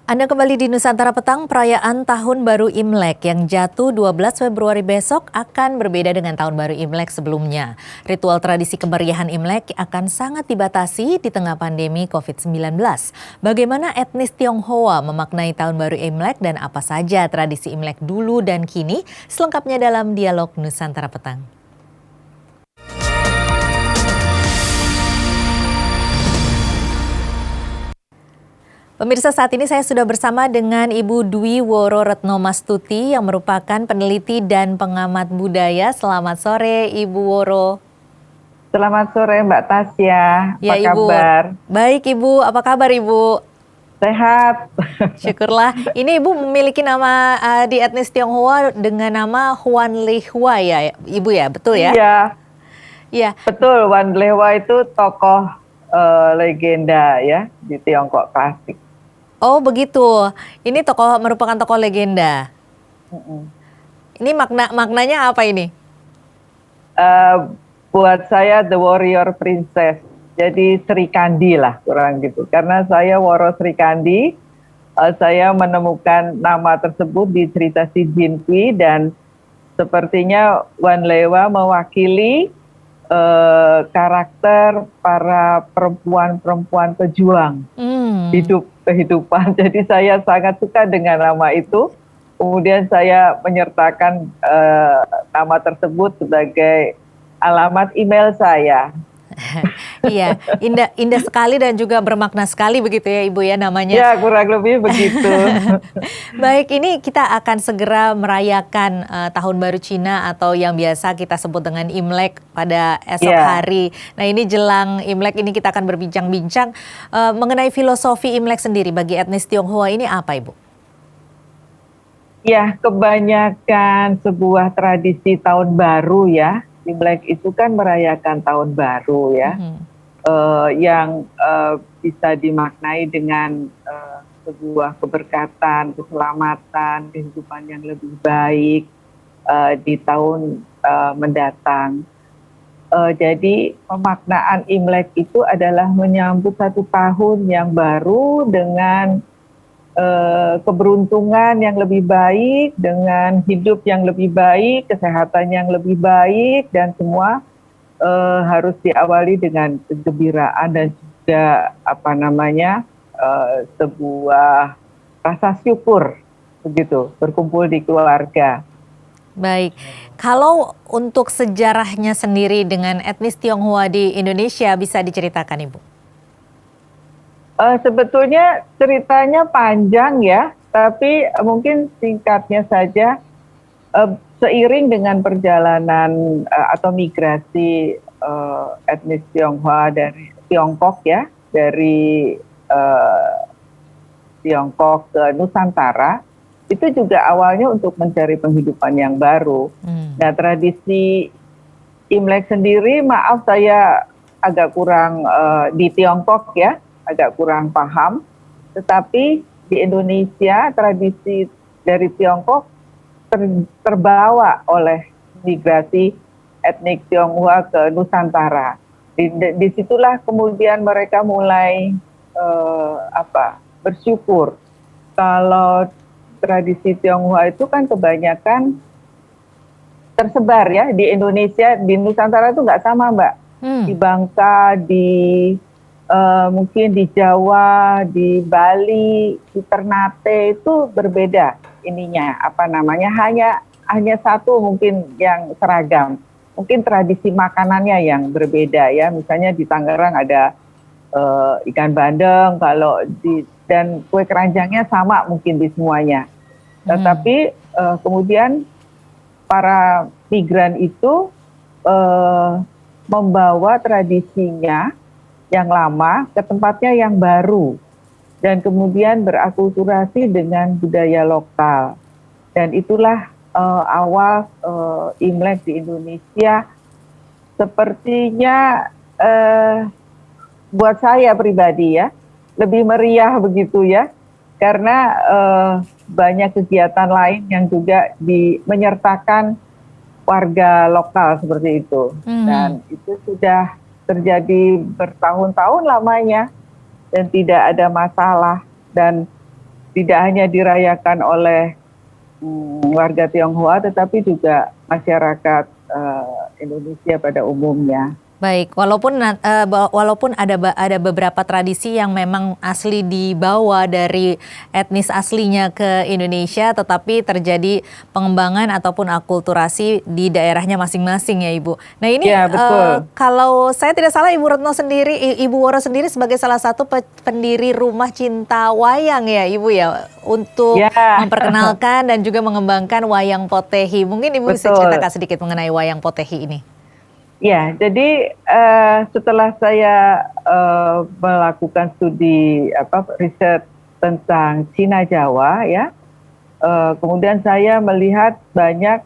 Anda kembali di Nusantara Petang. Perayaan Tahun Baru Imlek yang jatuh 12 Februari besok akan berbeda dengan Tahun Baru Imlek sebelumnya. Ritual tradisi kemeriahan Imlek akan sangat dibatasi di tengah pandemi COVID-19. Bagaimana etnis Tionghoa memaknai Tahun Baru Imlek dan apa saja tradisi Imlek dulu dan kini? Selengkapnya dalam dialog Nusantara Petang. Pemirsa, saat ini saya sudah bersama dengan Ibu Dwi Woro Retnomastuti yang merupakan peneliti dan pengamat budaya. Selamat sore Ibu Woro. Selamat sore Mbak Tasya, Ya, apa Ibu. kabar? Baik Ibu, apa kabar Ibu? Sehat. Syukurlah. Ini Ibu memiliki nama di etnis Tionghoa dengan nama Huan Lihua ya Ibu ya, betul ya? Iya, Iya. betul. Wan Lewa itu tokoh legenda ya di Tiongkok klasik. Oh begitu, ini merupakan tokoh legenda. Ini maknanya apa ini? Buat saya The Warrior Princess, jadi Sri Kandi lah kurang gitu. Karena saya Woro Sri Kandi, saya menemukan nama tersebut di cerita Si Jin Kui dan sepertinya Wan Lewa mewakili karakter para perempuan-perempuan pejuang kehidupan. Jadi saya sangat suka dengan nama itu. Kemudian saya menyertakan nama tersebut sebagai alamat email saya. Iya, indah sekali dan juga bermakna sekali begitu ya Ibu ya namanya. Ya, kurang lebih begitu. Baik, ini kita akan segera merayakan Tahun Baru Cina atau yang biasa kita sebut dengan Imlek pada esok hari. Nah, ini jelang Imlek ini kita akan berbincang-bincang mengenai filosofi Imlek sendiri bagi etnis Tionghoa ini apa Ibu? Ya, kebanyakan sebuah tradisi tahun baru ya. Imlek itu kan merayakan tahun baru ya. Yang bisa dimaknai dengan sebuah keberkatan, keselamatan, kehidupan yang lebih baik di tahun mendatang. Jadi pemaknaan Imlek itu adalah menyambut satu tahun yang baru dengan keberuntungan yang lebih baik, dengan hidup yang lebih baik, kesehatan yang lebih baik, dan semua harus diawali dengan kegembiraan dan juga sebuah rasa syukur begitu, berkumpul di keluarga. Baik, kalau untuk sejarahnya sendiri dengan etnis Tionghoa di Indonesia bisa diceritakan Ibu? Sebetulnya ceritanya panjang ya, tapi mungkin singkatnya saja. Seiring dengan perjalanan atau migrasi etnis Tionghoa dari Tiongkok ya, dari Tiongkok ke Nusantara, itu juga awalnya untuk mencari penghidupan yang baru. Nah, tradisi Imlek sendiri, maaf saya agak kurang di Tiongkok ya, agak kurang paham. Tetapi di Indonesia tradisi dari Tiongkok terbawa oleh migrasi etnik Tionghoa ke Nusantara. Disitulah kemudian mereka mulai bersyukur. Kalau tradisi Tionghoa itu kan kebanyakan tersebar ya di Indonesia, di Nusantara itu nggak sama Mbak. Di Bangka, mungkin di Jawa, di Bali, di Ternate itu berbeda ininya, hanya satu mungkin yang seragam. Mungkin tradisi makanannya yang berbeda ya. Misalnya di Tangerang ada ikan bandeng, dan kue keranjangnya sama mungkin di semuanya. Tetapi kemudian para migran itu membawa tradisinya yang lama ke tempatnya yang baru dan kemudian berakulturasi dengan budaya lokal. Dan itulah awal Imlek di Indonesia. Sepertinya buat saya pribadi ya lebih meriah begitu ya, karena banyak kegiatan lain yang juga menyertakan warga lokal seperti itu. Dan itu sudah terjadi bertahun-tahun lamanya dan tidak ada masalah. Dan tidak hanya dirayakan oleh warga Tionghoa, tetapi juga masyarakat Indonesia pada umumnya. Baik, walaupun ada beberapa tradisi yang memang asli dibawa dari etnis aslinya ke Indonesia, tetapi terjadi pengembangan ataupun akulturasi di daerahnya masing-masing ya Ibu. Nah ini Ya, betul. kalau saya tidak salah Ibu Woro sendiri sebagai salah satu pendiri Rumah Cinta Wayang ya Ibu ya, untuk Ya, memperkenalkan dan juga mengembangkan wayang potehi. Mungkin Ibu bisa betul. ceritakan sedikit mengenai wayang potehi ini. Ya, jadi setelah saya melakukan studi riset tentang Cina Jawa ya, kemudian saya melihat banyak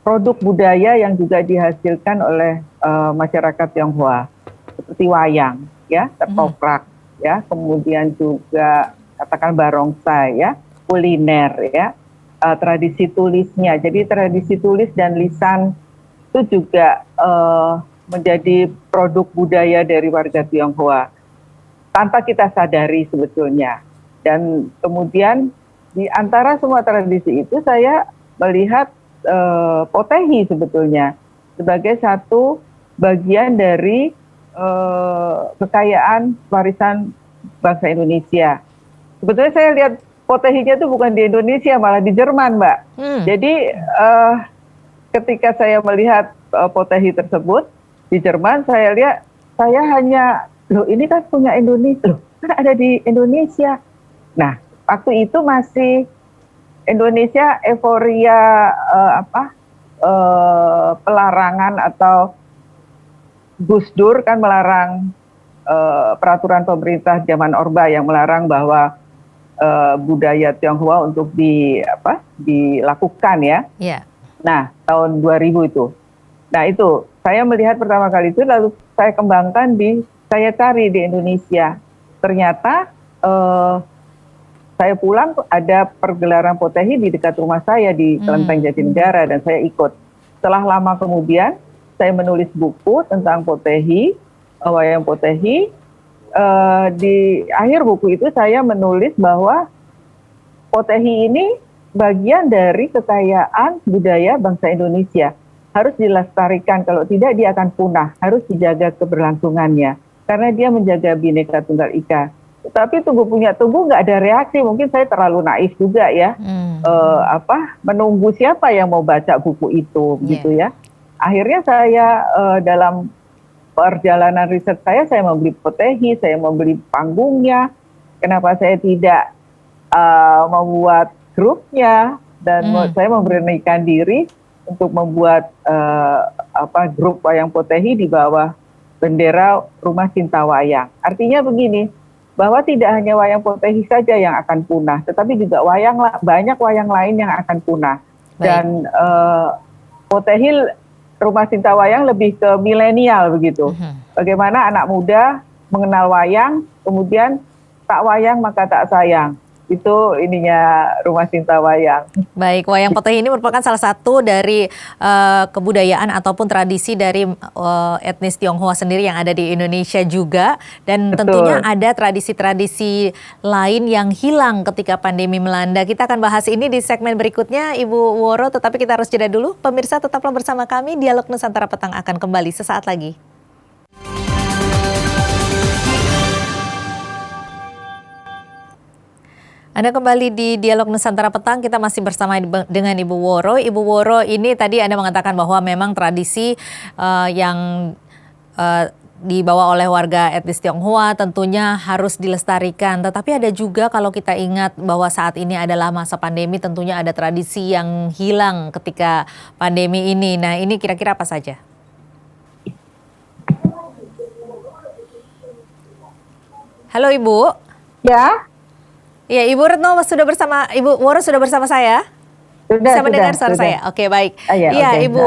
produk budaya yang juga dihasilkan oleh masyarakat Tionghoa, seperti wayang ya, ketoprak ya, kemudian juga katakan barongsai ya, kuliner ya, tradisi tulisnya. Jadi tradisi tulis dan lisan itu juga menjadi produk budaya dari warga Tionghoa tanpa kita sadari sebetulnya. Dan kemudian di antara semua tradisi itu saya melihat potehi sebetulnya sebagai satu bagian dari kekayaan warisan bangsa Indonesia. Sebetulnya saya lihat potehinya itu bukan di Indonesia, malah di Jerman, Mbak. Jadi ketika saya melihat potehi tersebut di Jerman, saya lihat, saya hanya, loh ini kan punya Indonesia, loh kan ada di Indonesia. Nah, waktu itu masih Indonesia euforia pelarangan atau Gus Dur kan melarang peraturan pemerintah zaman Orba yang melarang bahwa budaya Tionghoa untuk dilakukan ya. Yeah. Nah, tahun 2000 itu. Nah, itu saya melihat pertama kali itu, lalu saya kembangkan saya cari di Indonesia. Ternyata saya pulang ada pergelaran potehi di dekat rumah saya di Kelenteng Jatinegara dan saya ikut. Setelah lama kemudian saya menulis buku tentang potehi, wayang potehi. Di akhir buku itu saya menulis bahwa potehi ini bagian dari kekayaan budaya bangsa Indonesia, harus dilestarikan, kalau tidak dia akan punah, harus dijaga keberlangsungannya, karena dia menjaga Bhinneka Tunggal Ika. Tetapi punya tubuh nggak ada reaksi, mungkin saya terlalu naif juga ya, menunggu siapa yang mau baca buku itu, gitu ya. Akhirnya saya dalam perjalanan riset saya membeli potehi, saya membeli panggungnya. Kenapa saya tidak membuat grupnya, dan saya memberanikan diri untuk membuat grup wayang potehi di bawah bendera Rumah Cinta Wayang. Artinya begini, bahwa tidak hanya wayang potehi saja yang akan punah, tetapi juga banyak wayang lain yang akan punah. Dan potehi Rumah Cinta Wayang lebih ke milenial begitu. Bagaimana anak muda mengenal wayang, kemudian tak wayang maka tak sayang. Itu ininya Rumah Cinta Wayang. Baik, wayang potehi ini merupakan salah satu dari kebudayaan ataupun tradisi dari etnis Tionghoa sendiri yang ada di Indonesia juga. Dan tentunya ada tradisi-tradisi lain yang hilang ketika pandemi melanda. Kita akan bahas ini di segmen berikutnya, Ibu Woro, tetapi kita harus jeda dulu. Pemirsa tetaplah bersama kami, Dialog Nusantara Petang akan kembali sesaat lagi. Anda kembali di Dialog Nusantara Petang, kita masih bersama dengan Ibu Woro. Ibu Woro, ini tadi Anda mengatakan bahwa memang tradisi yang dibawa oleh warga etnis Tionghoa tentunya harus dilestarikan. Tetapi ada juga kalau kita ingat bahwa saat ini adalah masa pandemi, tentunya ada tradisi yang hilang ketika pandemi ini. Nah, ini kira-kira apa saja? Halo Ibu. Ya. Ya, Ibu Retno sudah bersama, Ibu Woro sudah bersama saya? Bisa mendengar suara saya? Oke, baik. Iya, Ibu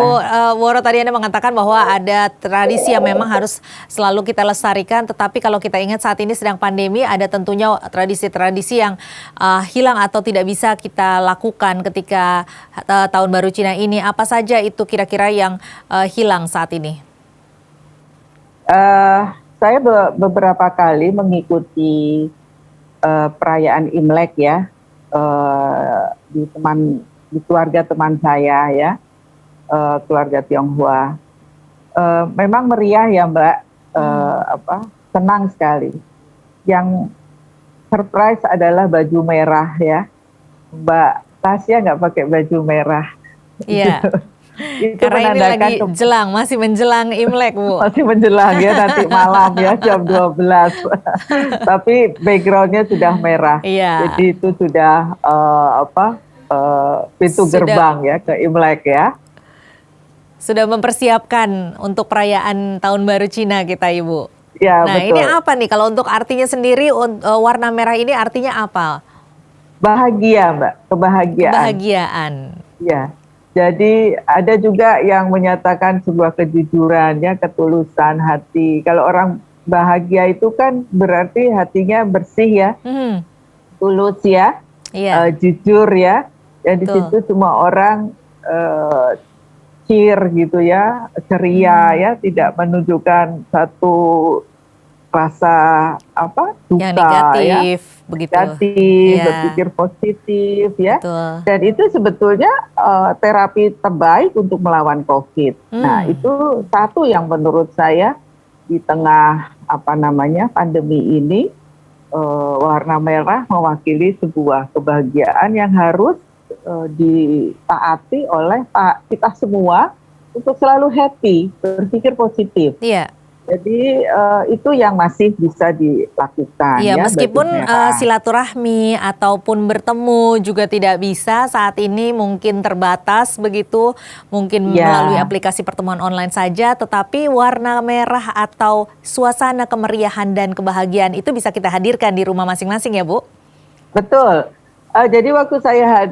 Woro, tadi Anda mengatakan bahwa ada tradisi yang memang harus selalu kita lestarikan, tetapi kalau kita ingat saat ini sedang pandemi, ada tentunya tradisi-tradisi yang hilang atau tidak bisa kita lakukan ketika Tahun Baru Cina ini. Apa saja itu kira-kira yang hilang saat ini? Saya beberapa kali mengikuti perayaan Imlek ya, di keluarga teman saya ya, keluarga Tionghoa. Memang meriah ya Mbak, senang sekali. Yang surprise adalah baju merah ya. Mbak Tasya nggak pakai baju merah. Iya. Itu Karena ini lagi menandakan masih menjelang Imlek, Bu. masih menjelang ya, nanti malam ya jam 12. Tapi backgroundnya sudah merah. Iya. Jadi itu sudah pintu gerbang ya ke Imlek ya. Sudah mempersiapkan untuk perayaan Tahun Baru Cina kita, Ibu. Ya, Nah, betul. ini apa nih kalau untuk artinya sendiri, warna merah ini artinya apa? Bahagia, Mbak, kebahagiaan. Kebahagiaan. Ya. Jadi ada juga yang menyatakan sebuah kejujuran ya, ketulusan hati. Kalau orang bahagia itu kan berarti hatinya bersih ya, tulus ya, jujur ya. Dan di situ semua orang cheer gitu ya, ceria ya, tidak menunjukkan satu rasa duka yang negatif, ya, begitu. negatif, berpikir positif ya. Betul. Dan itu sebetulnya terapi terbaik untuk melawan COVID. Nah, itu satu yang menurut saya di tengah pandemi ini, warna merah mewakili sebuah kebahagiaan yang harus ditaati oleh kita semua untuk selalu happy, berpikir positif. Iya. Jadi itu yang masih bisa dilakukan. Iya, ya, meskipun silaturahmi ataupun bertemu juga tidak bisa saat ini, mungkin terbatas begitu, mungkin melalui aplikasi pertemuan online saja, tetapi warna merah atau suasana kemeriahan dan kebahagiaan itu bisa kita hadirkan di rumah masing-masing ya, Bu? Betul. Jadi waktu saya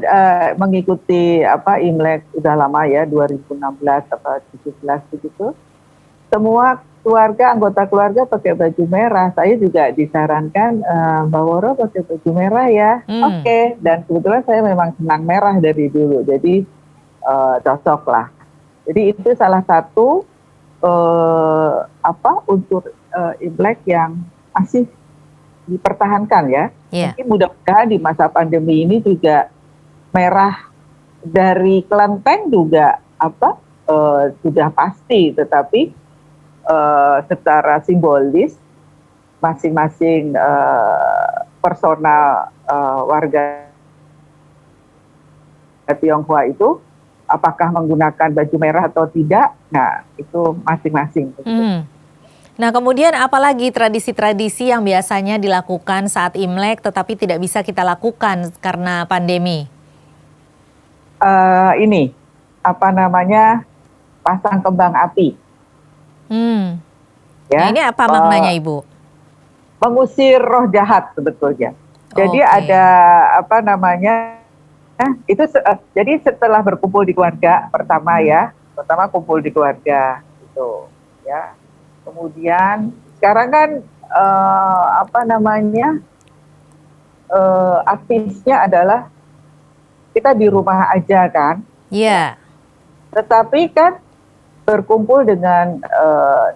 mengikuti Imlek udah lama ya, 2016 atau 17 begitu, semua anggota keluarga pakai baju merah. Saya juga disarankan Mbak Woro pakai baju merah ya. Oke. Dan kebetulan saya memang senang merah dari dulu, jadi cocok lah. Jadi itu salah satu untuk Imlek yang masih dipertahankan ya. Mungkin mudah-mudahan di masa pandemi ini juga merah dari kelenteng juga sudah pasti, tetapi secara simbolis masing-masing personal warga Tionghoa itu apakah menggunakan baju merah atau tidak, nah itu masing-masing. Nah, kemudian apalagi tradisi-tradisi yang biasanya dilakukan saat Imlek tetapi tidak bisa kita lakukan karena pandemi? Ini pasang kembang api. Ya, nah, ini apa maknanya, Ibu? Mengusir roh jahat sebetulnya. Jadi ada jadi setelah berkumpul di keluarga pertama kumpul di keluarga gitu ya. Kemudian sekarang kan aktifnya adalah kita di rumah aja kan. Iya. Tetapi kan berkumpul dengan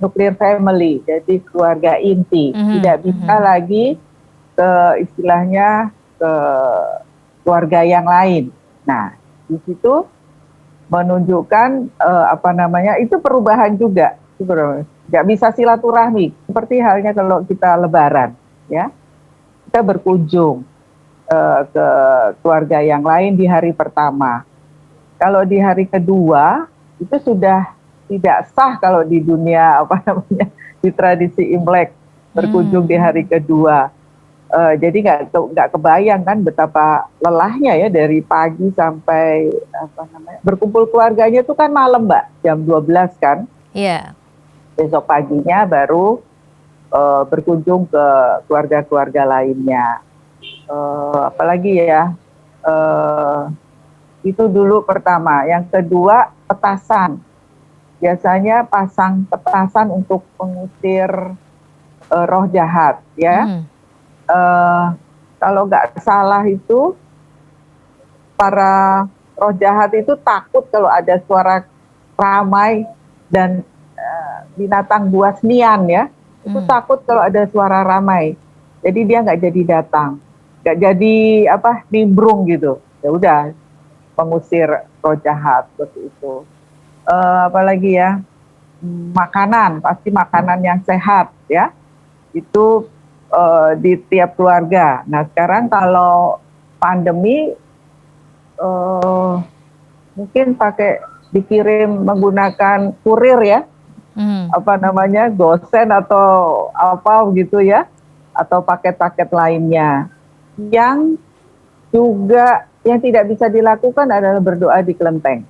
nuclear family, jadi keluarga inti, tidak bisa lagi ke istilahnya ke keluarga yang lain. Nah, di situ menunjukkan itu perubahan juga. Nggak bisa silaturahmi, seperti halnya kalau kita lebaran, ya kita berkunjung ke keluarga yang lain di hari pertama. Kalau di hari kedua itu sudah tidak sah kalau di dunia di tradisi Imlek berkunjung di hari kedua. Jadi nggak kebayang kan betapa lelahnya ya dari pagi sampai berkumpul keluarganya itu kan malam Mbak, jam 12 kan. Iya. Besok paginya baru berkunjung ke keluarga-keluarga lainnya. Apalagi ya, itu dulu pertama. Yang kedua, petasan. Biasanya pasang petasan untuk mengusir roh jahat, ya. Kalau nggak salah itu, para roh jahat itu takut kalau ada suara ramai dan binatang buas nian ya, itu takut kalau ada suara ramai. jadi dia nggak jadi datang, nggak jadi nimbrung gitu. Ya udah, mengusir roh jahat seperti itu. Apalagi ya, makanan, pasti makanan yang sehat ya, itu di tiap keluarga. Nah sekarang kalau pandemi, mungkin dikirim menggunakan kurir ya, gosen atau apa gitu ya, atau paket-paket lainnya. Yang juga yang tidak bisa dilakukan adalah berdoa di kelenteng,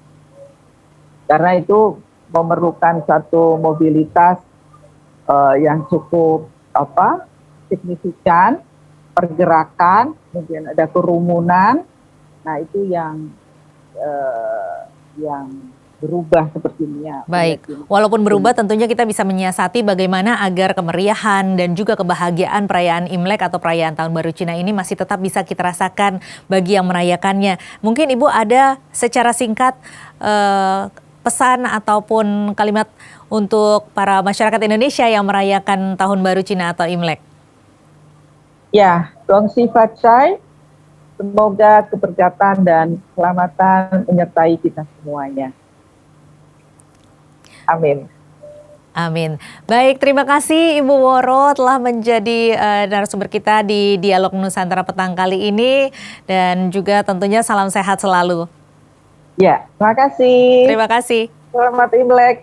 karena itu memerlukan satu mobilitas yang cukup signifikan, pergerakan, kemudian ada kerumunan. Nah itu yang berubah sepertinya. Baik, walaupun berubah tentunya kita bisa menyiasati bagaimana agar kemeriahan dan juga kebahagiaan perayaan Imlek atau perayaan Tahun Baru Cina ini masih tetap bisa kita rasakan bagi yang merayakannya. Mungkin Ibu ada secara singkat pesan ataupun kalimat untuk para masyarakat Indonesia yang merayakan Tahun Baru Cina atau Imlek. Ya, Gong Xi Fat Chai, semoga keberkatan dan keselamatan menyertai kita semuanya. Amin. Amin. Baik, terima kasih Ibu Woro telah menjadi narasumber kita di Dialog Nusantara petang kali ini, dan juga tentunya salam sehat selalu. Ya, terima kasih. Terima kasih. Selamat Imlek.